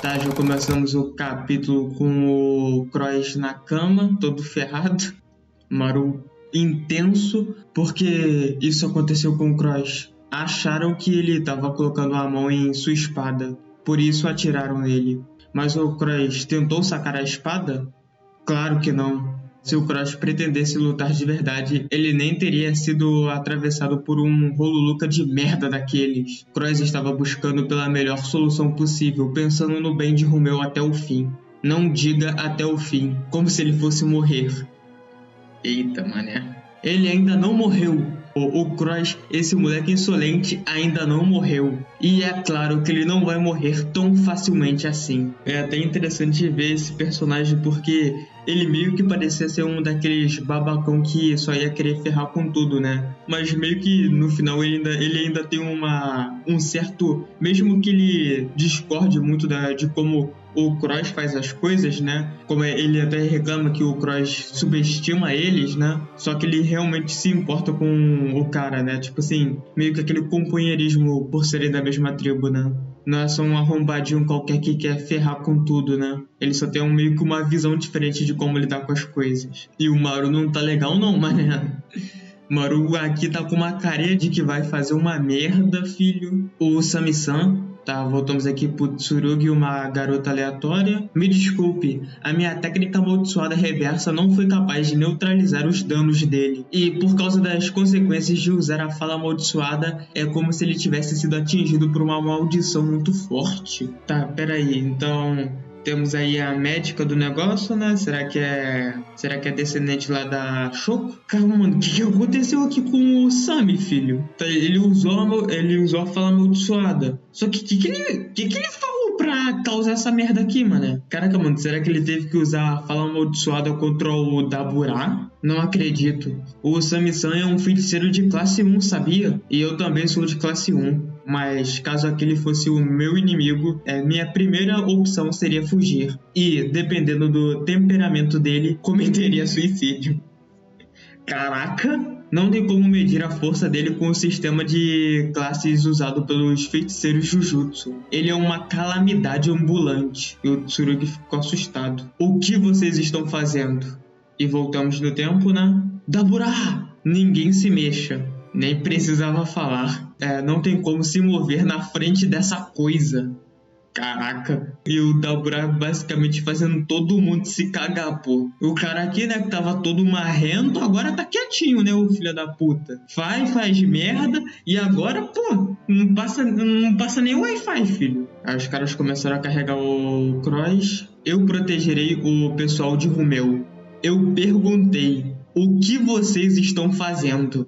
Tá, já começamos o capítulo com o Croix na cama, todo ferrado. Maru intenso, porque isso aconteceu com o Croix. Acharam que ele estava colocando a mão em sua espada, por isso atiraram nele. Mas o Croix tentou sacar a espada? Claro que não. Se o Cross pretendesse lutar de verdade, ele nem teria sido atravessado por um rolo-luca de merda daqueles. Cross estava buscando pela melhor solução possível, pensando no bem de Romeu até o fim. Não diga até o fim, como se ele fosse morrer. Eita, mané. Ele ainda não morreu. O Cross, esse moleque insolente, ainda não morreu. E é claro que ele não vai morrer tão facilmente assim. É até interessante ver esse personagem porque ele meio que parecia ser um daqueles babacão que só ia querer ferrar com tudo, né? Mas meio que no final ele ainda tem um certo... Mesmo que ele discorde muito de como o Cross faz as coisas, né? Como ele até reclama que o Cross subestima eles, né? Só que ele realmente se importa com o cara, né? Tipo assim, meio que aquele companheirismo por serem da mesma tribo, né? Não é só um arrombadinho qualquer que quer ferrar com tudo, né? Ele só tem meio que uma visão diferente de como lidar com as coisas. E o Maru não tá legal não, mané. Maru aqui tá com uma carinha de que vai fazer uma merda, filho. O Sami-san, tá, voltamos aqui pro Tsurugi, uma garota aleatória. Me desculpe, a minha técnica amaldiçoada reversa não foi capaz de neutralizar os danos dele. E por causa das consequências de usar a fala amaldiçoada, é como se ele tivesse sido atingido por uma maldição muito forte. Tá, peraí, então... Temos aí a médica do negócio, né? Será que é descendente lá da Shoko? Calma, mano, o que aconteceu aqui com o Sami, filho? Ele usou a fala amaldiçoada. Só que que ele falou pra causar essa merda aqui, mano? Caraca, mano, será que ele teve que usar a fala amaldiçoada contra o Dabura? Não acredito. O Sami-san é um feiticeiro de classe 1, sabia? E eu também sou de classe 1. Mas caso aquele fosse o meu inimigo, minha primeira opção seria fugir. E, dependendo do temperamento dele, cometeria suicídio. Caraca! Não tem como medir a força dele com o sistema de classes usado pelos feiticeiros Jujutsu. Ele é uma calamidade ambulante. E o Tsurugi ficou assustado. O que vocês estão fazendo? E voltamos no tempo, né? Dabura! Ninguém se mexa. Nem precisava falar. Não tem como se mover na frente dessa coisa. Caraca. E o Dabura basicamente fazendo todo mundo se cagar, pô. O cara aqui, né, que tava todo marrento, agora tá quietinho, né, o filho da puta. Faz merda e agora, pô, não passa nem o Wi-Fi, filho. Aí os caras começaram a carregar o Cross. Eu protegerei o pessoal de Romeu. Eu perguntei, o que vocês estão fazendo?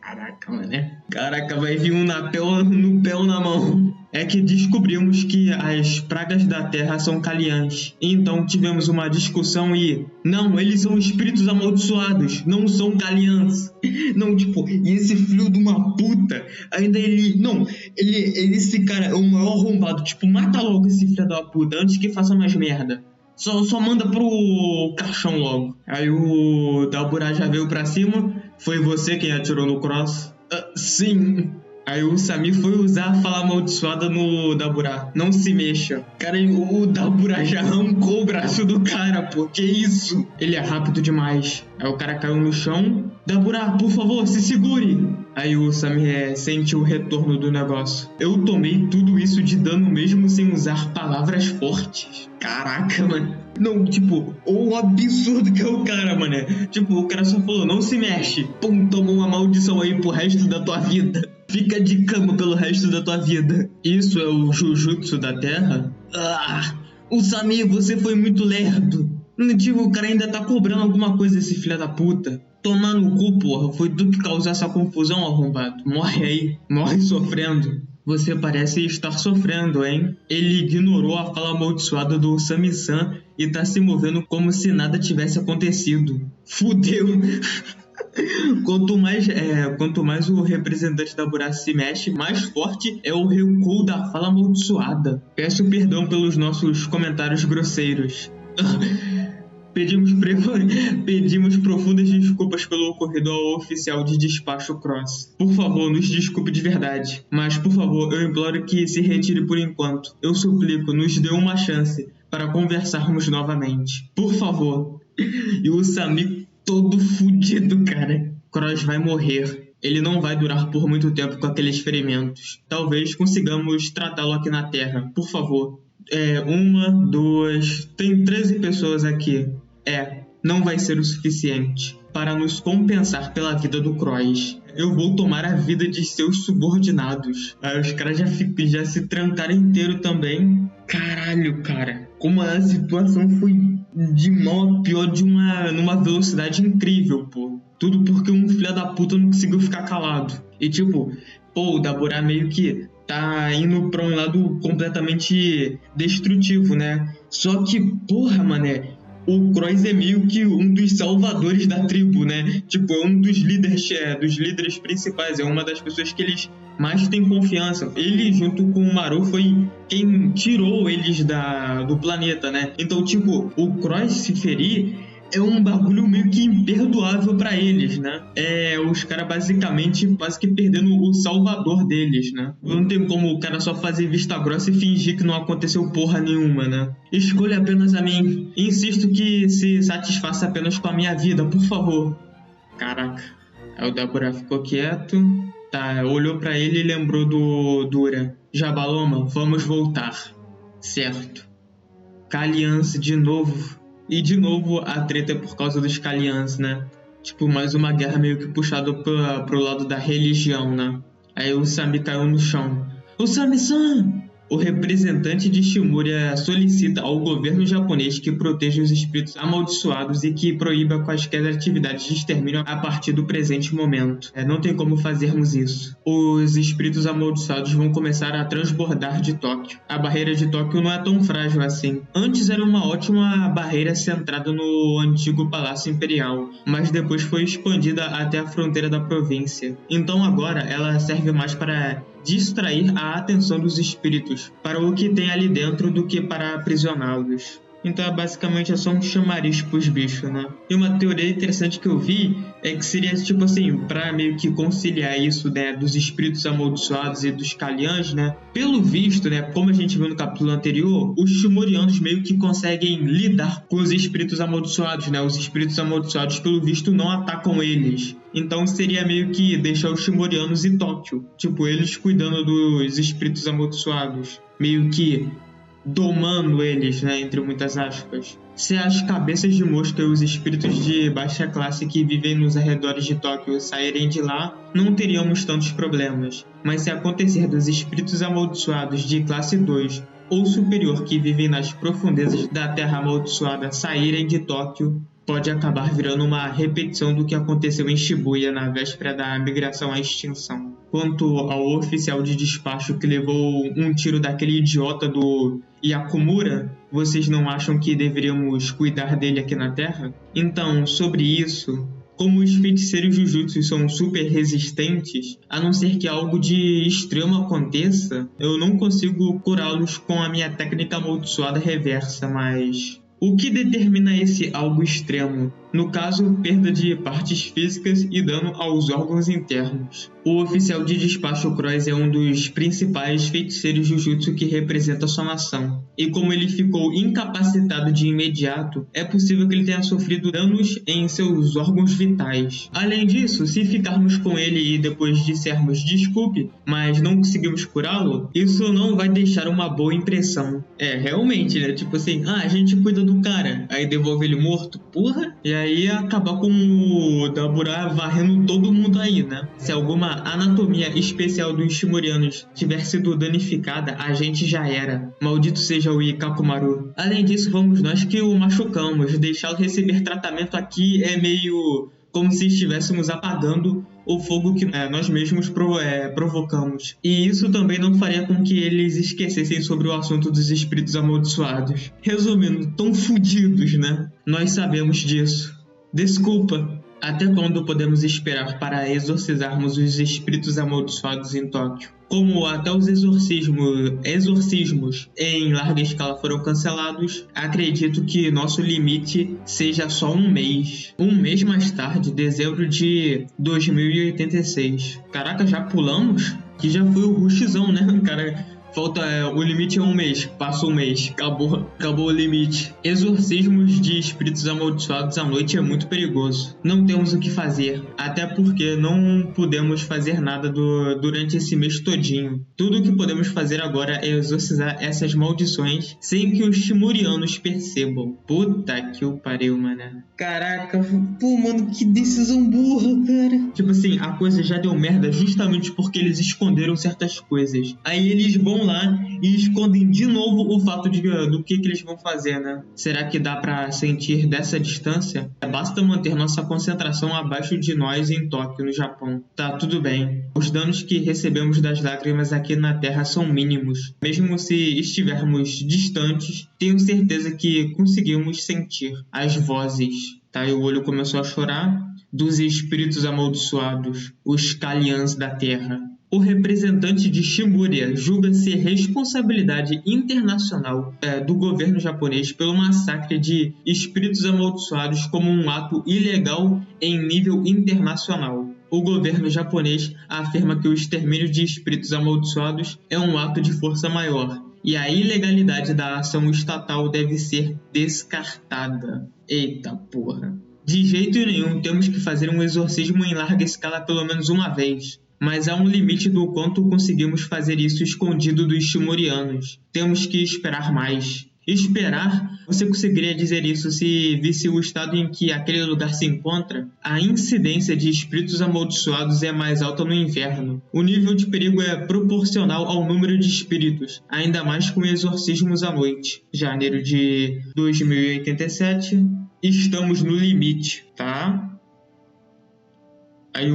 Caraca, mané. Caraca, vai vir um no pé ou na mão. É que descobrimos que as pragas da terra são Kalians. Então tivemos uma discussão e... Não, eles são espíritos amaldiçoados. Não são Kalians. Não, tipo... E esse filho de uma puta... Ainda ele... Não, esse cara é o maior arrombado. Tipo, mata logo esse filho da puta antes que faça mais merda. Só manda pro caixão logo. Aí o Dabura já veio pra cima. Foi você quem atirou no Cross? Sim. Aí o Sami foi usar a fala amaldiçoada no Dabura. Não se mexa. Cara, o Dabura já arrancou o braço do cara, pô. Que isso? Ele é rápido demais. Aí o cara caiu no chão. Dabura, por favor, se segure. Aí o Sami sente o retorno do negócio. Eu tomei tudo isso de dano mesmo sem usar palavras fortes. Caraca, mano. Não, tipo, o absurdo que é o cara, mané. Tipo, o cara só falou, não se mexe. Pum, tomou uma maldição aí pro resto da tua vida. Fica de cama pelo resto da tua vida. Isso é o Jujutsu da Terra? O Sami, você foi muito lerdo. Tipo, o cara ainda tá cobrando alguma coisa desse filho da puta. Tomar no cu, porra. Foi tu que causou essa confusão, arrombado. Morre aí. Morre sofrendo. Você parece estar sofrendo, hein? Ele ignorou a fala amaldiçoada do Sami-san e tá se movendo como se nada tivesse acontecido. Fudeu! Quanto mais o representante da Burá se mexe, mais forte é o recuo da fala amaldiçoada. Peço perdão pelos nossos comentários grosseiros. Pedimos profundas desculpas pelo ocorrido ao oficial de despacho Cross. Por favor, nos desculpe de verdade. Mas, por favor, eu imploro que se retire por enquanto. Eu suplico, nos dê uma chance para conversarmos novamente. Por favor. E o Samir todo fudido, cara. Cross vai morrer. Ele não vai durar por muito tempo com aqueles ferimentos. Talvez consigamos tratá-lo aqui na Terra. Por favor. 1, 2... Tem 13 pessoas aqui. Não vai ser o suficiente para nos compensar pela vida do Cross. Eu vou tomar a vida de seus subordinados. Aí os caras já se trancaram inteiro também. Caralho, cara. Como a situação foi de mal a pior numa velocidade incrível, pô. Tudo porque um filho da puta não conseguiu ficar calado. E tipo, o Daburá meio que tá indo pra um lado completamente destrutivo, né? Só que, porra, mané, o Cross é meio que um dos salvadores da tribo, né? Tipo, é um dos líderes principais, é uma das pessoas que eles mais têm confiança. Ele, junto com o Maru, foi quem tirou eles do planeta, né? Então, tipo, o Cross se ferir é um bagulho meio que imperdoável pra eles, né? Os caras basicamente quase que perdendo o salvador deles, né? Não tem como o cara só fazer vista grossa e fingir que não aconteceu porra nenhuma, né? Escolha apenas a mim. Insisto que se satisfaça apenas com a minha vida, por favor. Caraca. Aí o Daburá ficou quieto. Tá, olhou pra ele e lembrou do Dura. Jabaloma, vamos voltar. Certo. Caliance de novo. E de novo a treta é por causa dos Calians, né? Tipo, mais uma guerra meio que puxada pro lado da religião, né? Aí o Sami caiu no chão. O Sami-san! O representante de Shimuria solicita ao governo japonês que proteja os espíritos amaldiçoados e que proíba quaisquer atividades de extermínio a partir do presente momento. Não tem como fazermos isso. Os espíritos amaldiçoados vão começar a transbordar de Tóquio. A barreira de Tóquio não é tão frágil assim. Antes era uma ótima barreira centrada no antigo Palácio Imperial, mas depois foi expandida até a fronteira da província. Então agora ela serve mais para distrair a atenção dos espíritos para o que tem ali dentro do que para aprisioná-los. Então basicamente é só um chamariz pros bichos, né? E uma teoria interessante que eu vi é que seria tipo assim, pra meio que conciliar isso, né, dos espíritos amaldiçoados e dos Calians, né? Pelo visto, né, como a gente viu no capítulo anterior, os Shimurianos meio que conseguem lidar com os espíritos amaldiçoados, né? Os espíritos amaldiçoados, pelo visto, não atacam eles. Então seria meio que deixar os Shimurianos em Tóquio, tipo, eles cuidando dos espíritos amaldiçoados, meio que domando eles, né, entre muitas aspas. Se as cabeças de mosca e os espíritos de baixa classe que vivem nos arredores de Tóquio saírem de lá, não teríamos tantos problemas. Mas se acontecer dos espíritos amaldiçoados de classe 2 ou superior que vivem nas profundezas da Terra Amaldiçoada saírem de Tóquio, pode acabar virando uma repetição do que aconteceu em Shibuya na véspera da migração à extinção. Quanto ao oficial de despacho que levou um tiro daquele idiota do Yakumura, vocês não acham que deveríamos cuidar dele aqui na Terra? Então, sobre isso, como os feiticeiros Jujutsu são super resistentes, a não ser que algo de extremo aconteça, eu não consigo curá-los com a minha técnica amaldiçoada reversa, mas o que determina esse algo extremo? No caso, perda de partes físicas e dano aos órgãos internos. O oficial de despacho Cross é um dos principais feiticeiros Jujutsu que representa sua nação. E como ele ficou incapacitado de imediato, é possível que ele tenha sofrido danos em seus órgãos vitais. Além disso, se ficarmos com ele e depois dissermos desculpe, mas não conseguimos curá-lo, isso não vai deixar uma boa impressão. Realmente, né? Tipo assim, a gente cuida do cara, aí devolve ele morto, porra? E aí ia acabar com o Daburá varrendo todo mundo aí, né? Se alguma anatomia especial dos Shimurianos tiver sido danificada, a gente já era. Maldito seja o Ikakumaru. Além disso, fomos nós que o machucamos. Deixá-lo receber tratamento aqui é meio como se estivéssemos apagando o fogo que nós mesmos provocamos. E isso também não faria com que eles esquecessem sobre o assunto dos espíritos amaldiçoados. Resumindo, tão fudidos, né? Nós sabemos disso. Desculpa. Até quando podemos esperar para exorcizarmos os espíritos amaldiçoados em Tóquio? Como até os exorcismos em larga escala foram cancelados, acredito que nosso limite seja só um mês. Um mês mais tarde, dezembro de 2086. Caraca, já pulamos? Que já foi o rushzão, né, cara? Falta, o limite é um mês, passou um mês, acabou o limite. Exorcismos de espíritos amaldiçoados à noite é muito perigoso. Não temos o que fazer, até porque não podemos fazer nada durante esse mês todinho. Tudo o que podemos fazer agora é exorcizar essas maldições sem que os timurianos percebam. Puta que o pariu, mano. Caraca, pô, mano, que decisão burra, cara. Tipo assim, a coisa já deu merda justamente porque eles esconderam certas coisas. Aí eles vão lá e escondem de novo o fato do que eles vão fazer, né? Será que dá pra sentir dessa distância? Basta manter nossa concentração abaixo de nós em Tóquio, no Japão. Tá tudo bem. Os danos que recebemos das lágrimas aqui na Terra são mínimos. Mesmo se estivermos distantes, tenho certeza que conseguimos sentir as vozes. Tá, e o olho começou a chorar dos espíritos amaldiçoados, os Kalians da Terra. O representante de Shibuya julga ser responsabilidade internacional do governo japonês pelo massacre de espíritos amaldiçoados como um ato ilegal em nível internacional. O governo japonês afirma que o extermínio de espíritos amaldiçoados é um ato de força maior e a ilegalidade da ação estatal deve ser descartada. Eita porra! De jeito nenhum temos que fazer um exorcismo em larga escala pelo menos uma vez. Mas há um limite do quanto conseguimos fazer isso escondido dos timurianos. Temos que esperar mais. Esperar? Você conseguiria dizer isso se visse o estado em que aquele lugar se encontra? A incidência de espíritos amaldiçoados é mais alta no inverno. O nível de perigo é proporcional ao número de espíritos, ainda mais com exorcismos à noite. Janeiro de 2087. Estamos no limite, tá? Aí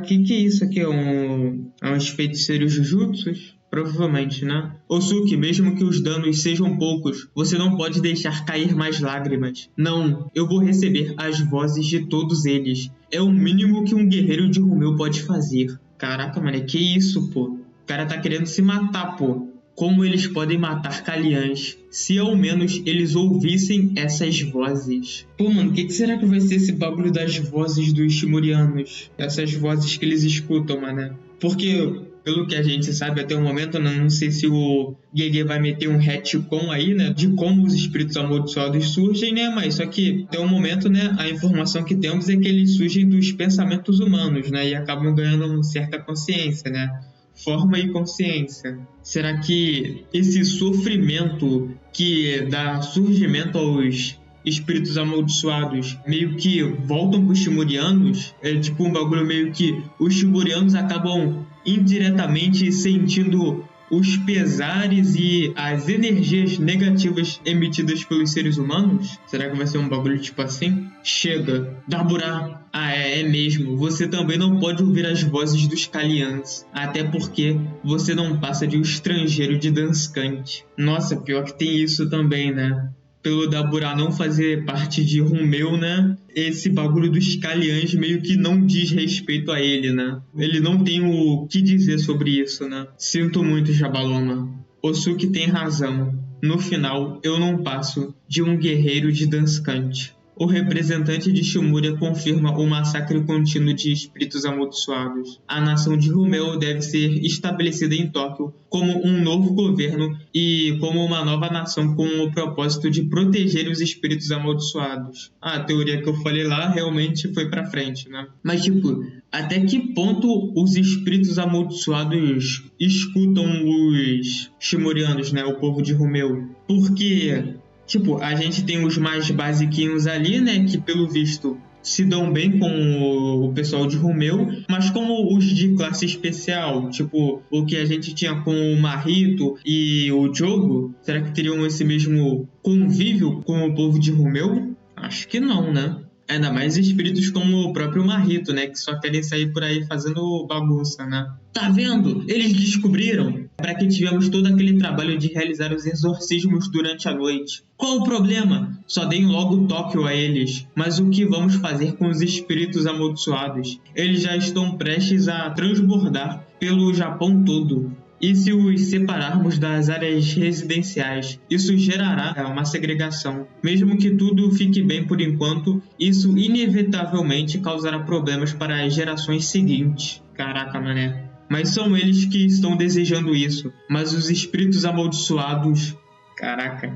que é isso aqui? É uns feiticeiros jujutsus? Provavelmente, né? Osuki, mesmo que os danos sejam poucos, você não pode deixar cair mais lágrimas. Não, eu vou receber as vozes de todos eles. É o mínimo que um guerreiro de Rumeu pode fazer. Caraca, mano, que isso, pô? O cara tá querendo se matar, pô. Como eles podem matar Kalians se ao menos eles ouvissem essas vozes? Pô, mano, o que será que vai ser esse bagulho das vozes dos timurianos? Essas vozes que eles escutam, mano. Porque, pelo que a gente sabe até o momento, não sei se o Gege vai meter um retcon aí, né? De como os espíritos amaldiçoados surgem, né? Mas só que, até o momento, né? A informação que temos é que eles surgem dos pensamentos humanos, né? E acabam ganhando uma certa consciência, né? Forma e consciência. Será que esse sofrimento que dá surgimento aos espíritos amaldiçoados meio que voltam para os timurianos? É tipo um bagulho meio que os timurianos acabam indiretamente sentindo os pesares e as energias negativas emitidas pelos seres humanos? Será que vai ser um bagulho tipo assim? Chega, Dabura! Ah, é mesmo. Você também não pode ouvir as vozes dos Kalians, até porque você não passa de um estrangeiro de Danscante. Nossa, pior que tem isso também, né? Pelo Dabura não fazer parte de Rumeu, né? Esse bagulho dos Kalians meio que não diz respeito a ele, né? Ele não tem o que dizer sobre isso, né? Sinto muito, Jabaloma. Osuki tem razão. No final, eu não passo de um guerreiro de Danscante. O representante de Shibuya confirma o massacre contínuo de espíritos amaldiçoados. A nação de Rumeu deve ser estabelecida em Tóquio como um novo governo e como uma nova nação com o propósito de proteger os espíritos amaldiçoados. A teoria que eu falei lá realmente foi pra frente, né? Mas, tipo, até que ponto os espíritos amaldiçoados escutam os shimurianos, né? O povo de Rumeu? Porque... tipo, a gente tem os mais basiquinhos ali, né, que pelo visto se dão bem com o pessoal de Rumeu, mas como os de classe especial, tipo, o que a gente tinha com o Mahito e o Jogo, será que teriam esse mesmo convívio com o povo de Rumeu? Acho que não, né? Ainda mais espíritos como o próprio Marrito, né? Que só querem sair por aí fazendo bagunça, né? Tá vendo? Eles descobriram. Para que tivemos todo aquele trabalho de realizar os exorcismos durante a noite. Qual o problema? Só deem logo Tóquio a eles. Mas o que vamos fazer com os espíritos amaldiçoados? Eles já estão prestes a transbordar pelo Japão todo. E se os separarmos das áreas residenciais, isso gerará uma segregação. Mesmo que tudo fique bem por enquanto, isso inevitavelmente causará problemas para as gerações seguintes. Caraca, mané. Mas são eles que estão desejando isso. Mas os espíritos amaldiçoados... Caraca.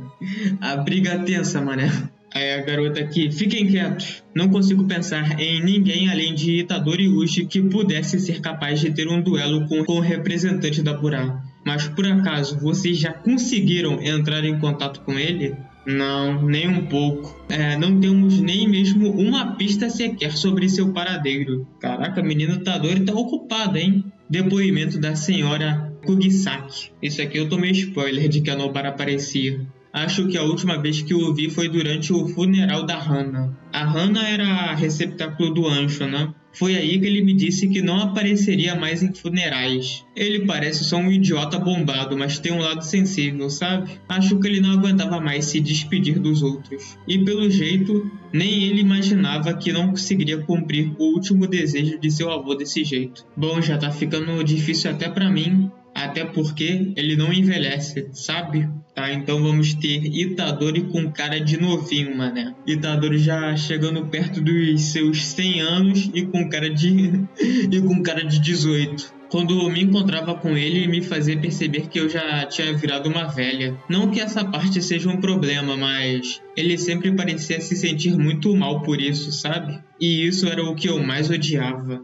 A briga tensa, mané. Aí a garota aqui, fiquem quietos. Não consigo pensar em ninguém além de Itadori Uchi que pudesse ser capaz de ter um duelo com o representante da Burá. Mas por acaso, vocês já conseguiram entrar em contato com ele? Não, nem um pouco. Não temos nem mesmo uma pista sequer sobre seu paradeiro. Caraca, a menina Itadori tá ocupada, hein? Depoimento da senhora Kugisaki. Isso aqui eu tomei spoiler de que a Nobara aparecia. Acho que a última vez que o vi foi durante o funeral da Hana. A Hana era receptáculo do Ansho, né? Foi aí que ele me disse que não apareceria mais em funerais. Ele parece só um idiota bombado, mas tem um lado sensível, sabe? Acho que ele não aguentava mais se despedir dos outros. E pelo jeito, nem ele imaginava que não conseguiria cumprir o último desejo de seu avô desse jeito. Bom, já tá ficando difícil até pra mim. Até porque ele não envelhece, sabe? Tá, então vamos ter Itadori com cara de novinho, mané. Itadori já chegando perto dos seus 100 anos e com cara de 18. Quando me encontrava com ele, me fazia perceber que eu já tinha virado uma velha. Não que essa parte seja um problema, mas ele sempre parecia se sentir muito mal por isso, sabe? E isso era o que eu mais odiava.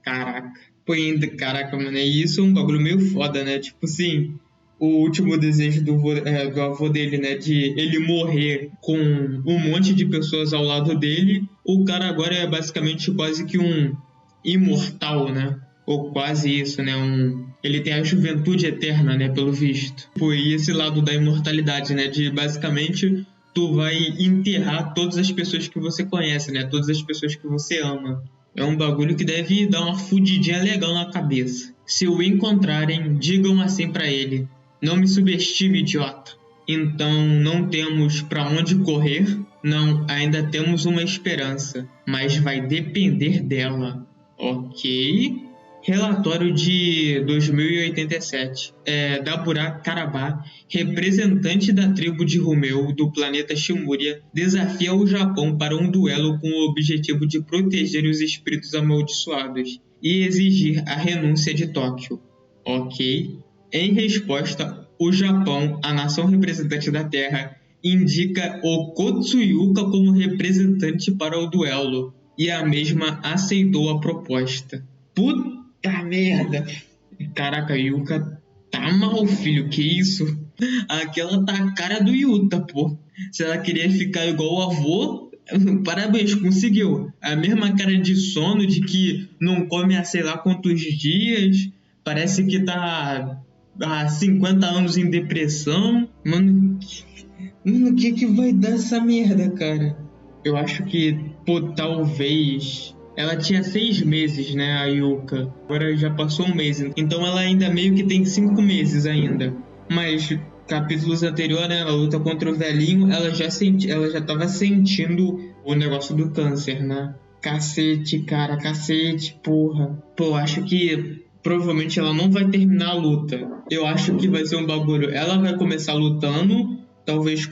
Caraca. Caraca, mano, e isso é um bagulho meio foda, né? Tipo assim, o último desejo do avô dele, né? De ele morrer com um monte de pessoas ao lado dele. O cara agora é basicamente quase que um imortal, né? Ou quase isso, né? Ele tem a juventude eterna, né? Pelo visto. E esse lado da imortalidade, né? De basicamente tu vai enterrar todas as pessoas que você conhece, né? Todas as pessoas que você ama. É um bagulho que deve dar uma fudidinha legal na cabeça. Se o encontrarem, digam assim pra ele. Não me subestime, idiota. Então não temos pra onde correr. Não, ainda temos uma esperança. Mas vai depender dela. Ok. Relatório de 2087. Dabura Karabá, representante da tribo de Rumeu do planeta Shimuria, desafia o Japão para um duelo com o objetivo de proteger os espíritos amaldiçoados e exigir a renúncia de Tóquio. Ok. Em resposta, o Japão, a nação representante da Terra, indica o Kotsuyuka como representante para o duelo, e a mesma aceitou a proposta. Puta merda! Caraca, Yuka tá mal, filho, que isso? Aquela tá a cara do Yuta, pô. Se ela queria ficar igual o avô, parabéns, conseguiu. A mesma cara de sono, de que não come há sei lá quantos dias, parece que tá há 50 anos em depressão. Mano, o que vai dar essa merda, cara? Eu acho que, pô, talvez... Ela tinha 6 meses, né, a Yuka. Agora já passou um mês. Então ela ainda meio que tem 5 meses ainda. Mas capítulos anteriores, né, ela luta contra o velhinho, ela já tava sentindo o negócio do câncer, né? Cacete, cara, cacete, porra. Pô, acho que provavelmente ela não vai terminar a luta. Eu acho que vai ser um bagulho. Ela vai começar lutando... Talvez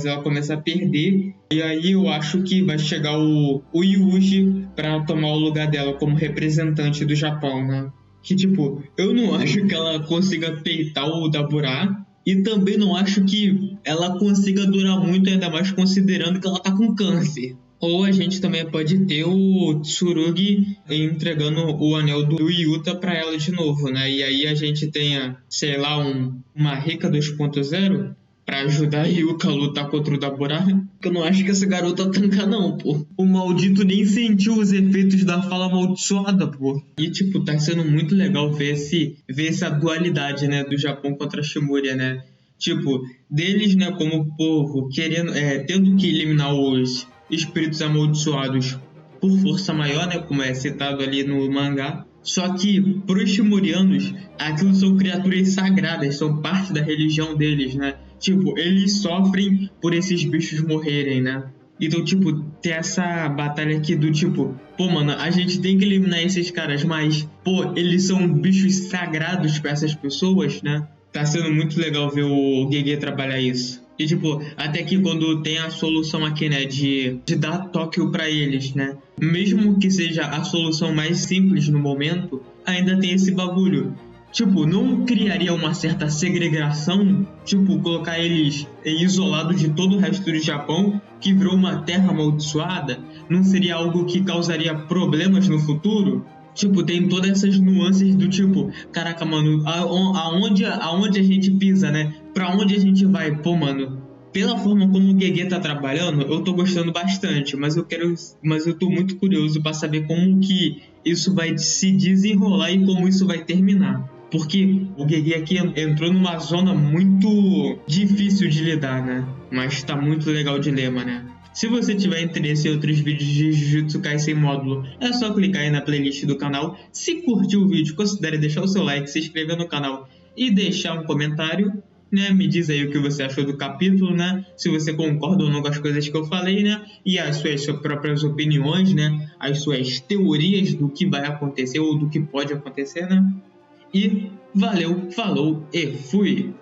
ela comece a perder. E aí eu acho que vai chegar o Yuji para tomar o lugar dela como representante do Japão, né? Que tipo, eu não acho que ela consiga peitar o Dabura. E também não acho que ela consiga durar muito, ainda mais considerando que ela tá com câncer. Ou a gente também pode ter o Tsurugi entregando o anel do Yuta pra ela de novo, né? E aí a gente tenha, sei lá, uma Rika 2.0 pra ajudar a Yuka a lutar contra o Dabura. Eu não acho que essa garota tanca não, pô. O maldito nem sentiu os efeitos da fala amaldiçoada, pô. E tipo, tá sendo muito legal ver essa dualidade, né, do Japão contra a Shimuria, né? Tipo, deles, né, como povo, tendo que eliminar os espíritos amaldiçoados por força maior, né, como é citado ali no mangá. Só que para os Shimurianos, aquilo são criaturas sagradas, são parte da religião deles, né? Tipo, eles sofrem por esses bichos morrerem, né? Então, tipo, tem essa batalha aqui do tipo, pô, mano, a gente tem que eliminar esses caras, mas, pô, eles são bichos sagrados para essas pessoas, né? Tá sendo muito legal ver o Gege trabalhar isso. E, tipo, até que quando tem a solução aqui, né, de dar Tóquio pra eles, né? Mesmo que seja a solução mais simples no momento, ainda tem esse bagulho. Tipo, não criaria uma certa segregação? Tipo, colocar eles isolados de todo o resto do Japão, que virou uma terra amaldiçoada? Não seria algo que causaria problemas no futuro? Tipo, tem todas essas nuances do tipo, caraca, mano, aonde a gente pisa, né? Pra onde a gente vai? Pô, mano, pela forma como o Gege tá trabalhando, eu tô gostando bastante, mas eu tô muito curioso pra saber como que isso vai se desenrolar e como isso vai terminar. Porque o Gege aqui entrou numa zona muito difícil de lidar, né? Mas tá muito legal de ler, né? Se você tiver interesse em outros vídeos de Jujutsu Kaisen módulo, é só clicar aí na playlist do canal. Se curtiu o vídeo, considere deixar o seu like, se inscrever no canal e deixar um comentário, né? Me diz aí o que você achou do capítulo, né? Se você concorda ou não com as coisas que eu falei, né? E as suas próprias opiniões, né? As suas teorias do que vai acontecer ou do que pode acontecer, né? E valeu, falou e fui!